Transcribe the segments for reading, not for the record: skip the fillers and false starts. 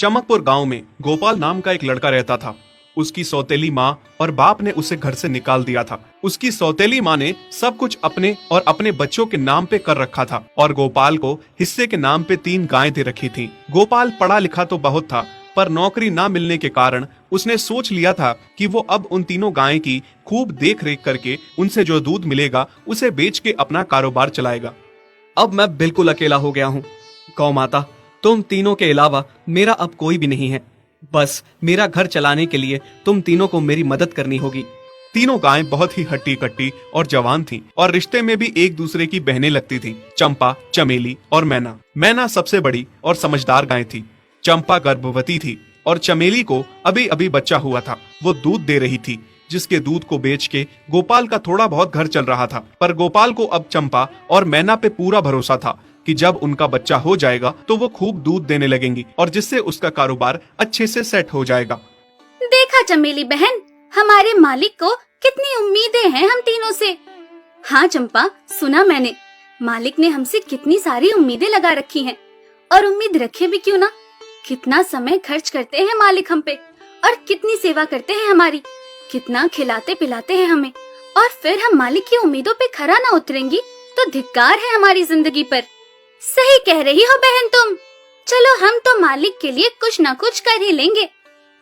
चमकपुर गांव में गोपाल नाम का एक लड़का रहता था। उसकी सौतेली माँ और बाप ने उसे घर से निकाल दिया था। उसकी सौतेली माँ ने सब कुछ अपने और अपने बच्चों के नाम पे कर रखा था और गोपाल को हिस्से के नाम पे 3 गायें दे रखी थी। गोपाल पढ़ा लिखा तो बहुत था, पर नौकरी ना मिलने के कारण उसने सोच लिया था कि वो अब उन तीनों गायें की खूब देख रेख करके उनसे जो दूध मिलेगा उसे बेच के अपना कारोबार चलाएगा। अब मैं बिल्कुल अकेला हो गया हूँ। गौ माता, तुम तीनों के अलावा मेरा अब कोई भी नहीं है। बस मेरा घर चलाने के लिए तुम तीनों को मेरी मदद करनी होगी। तीनों गायें बहुत ही हट्टी कट्टी और जवान थीं और रिश्ते में भी एक दूसरे की बहनें लगती थीं। चंपा, चमेली और मैना। मैना सबसे बड़ी और समझदार गाय थी। चंपा गर्भवती थी और चमेली को अभी अभी बच्चा हुआ था। वो दूध दे रही थी, जिसके दूध को बेच के गोपाल का थोड़ा बहुत घर चल रहा था। पर गोपाल को अब चंपा और मैना पे पूरा भरोसा था कि जब उनका बच्चा हो जाएगा तो वो खूब दूध देने लगेंगी और जिससे उसका कारोबार अच्छे से सेट हो जाएगा। देखा चमेली बहन, हमारे मालिक को कितनी उम्मीदें हैं हम तीनों से। हाँ चंपा, सुना मैंने, मालिक ने हमसे कितनी सारी उम्मीदें लगा रखी हैं। और उम्मीद रखे भी क्यों ना, कितना समय खर्च करते हैं मालिक हम पे और कितनी सेवा करते हैं हमारी, कितना खिलाते पिलाते हैं हमें। और फिर हम मालिक की उम्मीदों पे खरा ना उतरेंगी तो धिक्कार है हमारी जिंदगी पर। सही कह रही हो बहन तुम। चलो हम तो मालिक के लिए कुछ ना कुछ कर ही लेंगे।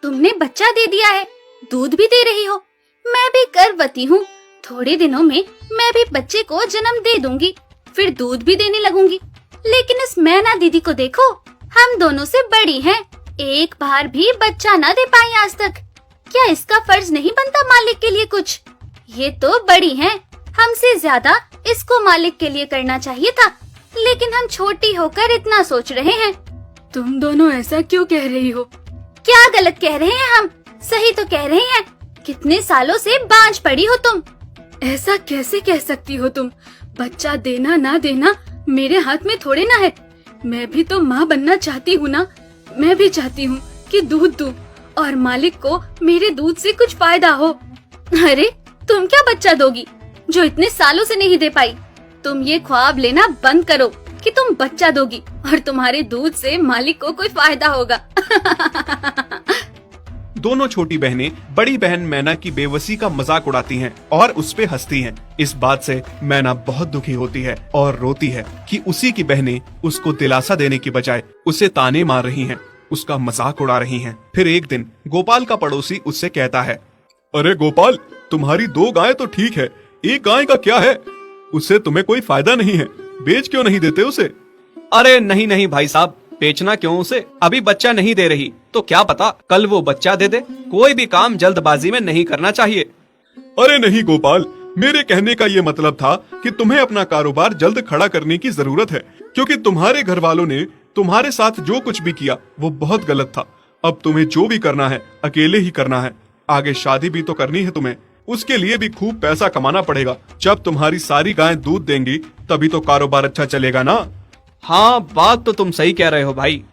तुमने बच्चा दे दिया है, दूध भी दे रही हो, मैं भी गर्भवती हूँ। थोड़े दिनों में मैं भी बच्चे को जन्म दे दूंगी, फिर दूध भी देने लगूंगी। लेकिन इस मैना दीदी को देखो, हम दोनों से बड़ी हैं, एक बार भी बच्चा ना दे पाई आज तक। क्या इसका फर्ज नहीं बनता मालिक के लिए कुछ? ये तो बड़ी हैं, हमसे ज्यादा इसको मालिक के लिए करना चाहिए था, लेकिन हम छोटी होकर इतना सोच रहे हैं। तुम दोनों ऐसा क्यों कह रही हो? क्या गलत कह रहे हैं हम? सही तो कह रहे हैं। कितने सालों से बांझ पड़ी हो तुम। ऐसा कैसे कह सकती हो तुम? बच्चा देना ना देना मेरे हाथ में थोड़े ना है। मैं भी तो माँ बनना चाहती हूँ ना। मैं भी चाहती हूँ कि दूध दूँ और मालिक को मेरे दूध से कुछ फायदा हो। अरे तुम क्या बच्चा दोगी जो इतने सालों से नहीं दे पाई? तुम ये ख्वाब लेना बंद करो कि तुम बच्चा दोगी और तुम्हारे दूध से मालिक को कोई फायदा होगा। दोनों छोटी बहनें बड़ी बहन मैना की बेबसी का मजाक उड़ाती हैं और उस पे हंसती हैं। इस बात से मैना बहुत दुखी होती है और रोती है कि उसी की बहनें उसको दिलासा देने की बजाय उसे ताने मार रही हैं, उसका मजाक उड़ा रही हैं। फिर एक दिन गोपाल का पड़ोसी उससे कहता है, अरे गोपाल, तुम्हारी 2 गायें तो ठीक है, एक गाय का क्या है? उससे तुम्हें कोई फायदा नहीं है, बेच क्यों नहीं देते उसे? अरे नहीं नहीं भाई साहब, बेचना क्यों उसे? अभी बच्चा नहीं दे रही तो क्या पता कल वो बच्चा दे दे। कोई भी काम जल्दबाजी में नहीं करना चाहिए। अरे नहीं गोपाल, मेरे कहने का ये मतलब था कि तुम्हें अपना कारोबार जल्द खड़ा करने की जरूरत है, क्योंकि तुम्हारे घर वालों ने तुम्हारे साथ जो कुछ भी किया वो बहुत गलत था। अब तुम्हें जो भी करना है अकेले ही करना है। आगे शादी भी तो करनी है तुम्हें, उसके लिए भी खूब पैसा कमाना पड़ेगा। जब तुम्हारी सारी गायें दूध देंगी तभी तो कारोबार अच्छा चलेगा ना। हाँ, बात तो तुम सही कह रहे हो भाई।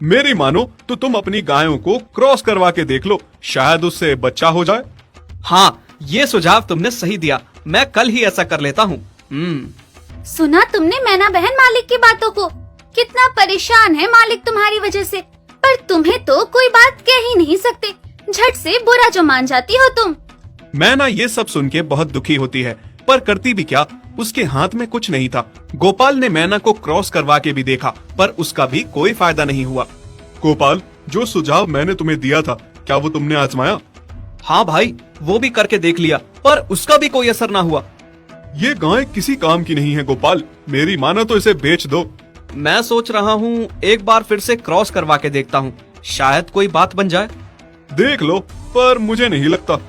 मेरी मानो तो तुम अपनी गायों को क्रॉस करवा के देख लो, शायद उससे बच्चा हो जाए। हाँ, ये सुझाव तुमने सही दिया, मैं कल ही ऐसा कर लेता हूँ। सुना तुमने मैना बहन मालिक की बातों को? कितना परेशान है मालिक तुम्हारी वजह से, पर तुम्हें तो कोई बात कह ही नहीं सकते। झट से बुरा जो मान जाती हो तुम। मैना ये सब सुन के बहुत दुखी होती है, पर करती भी क्या, उसके हाथ में कुछ नहीं था। गोपाल ने मैना को क्रॉस करवा के भी देखा, पर उसका भी कोई फायदा नहीं हुआ। गोपाल, जो सुझाव मैंने तुम्हें दिया था, क्या वो तुमने आजमाया? हाँ भाई, वो भी करके देख लिया, पर उसका भी कोई असर ना हुआ। ये गाय किसी काम की नहीं है गोपाल, मेरी मानो तो इसे बेच दो। मैं सोच रहा हूँ एक बार फिर से क्रॉस करवा के देखता हूँ, शायद कोई बात बन जाए। देख लो, पर मुझे नहीं लगता।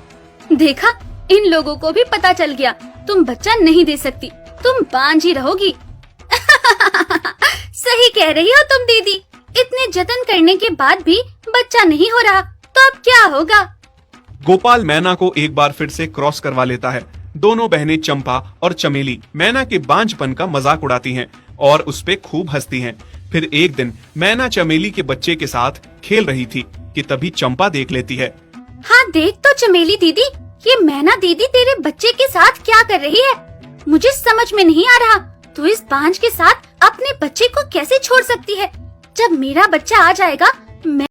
देखा, इन लोगों को भी पता चल गया, तुम बच्चा नहीं दे सकती, तुम बांझ ही रहोगी। सही कह रही हो तुम दीदी, इतने जतन करने के बाद भी बच्चा नहीं हो रहा तो अब क्या होगा? गोपाल मैना को एक बार फिर से क्रॉस करवा लेता है। दोनों बहनें चंपा और चमेली मैना के बांझपन का मजाक उड़ाती हैं और उस पे खूब हंसती हैं। फिर एक दिन मैना चमेली के बच्चे के साथ खेल रही थी कि तभी चंपा देख लेती है। हाँ देख तो चमेली दीदी, ये मैना दीदी तेरे बच्चे के साथ क्या कर रही है? मुझे समझ में नहीं आ रहा, तू इस बांझ के साथ अपने बच्चे को कैसे छोड़ सकती है? जब मेरा बच्चा आ जाएगा मैं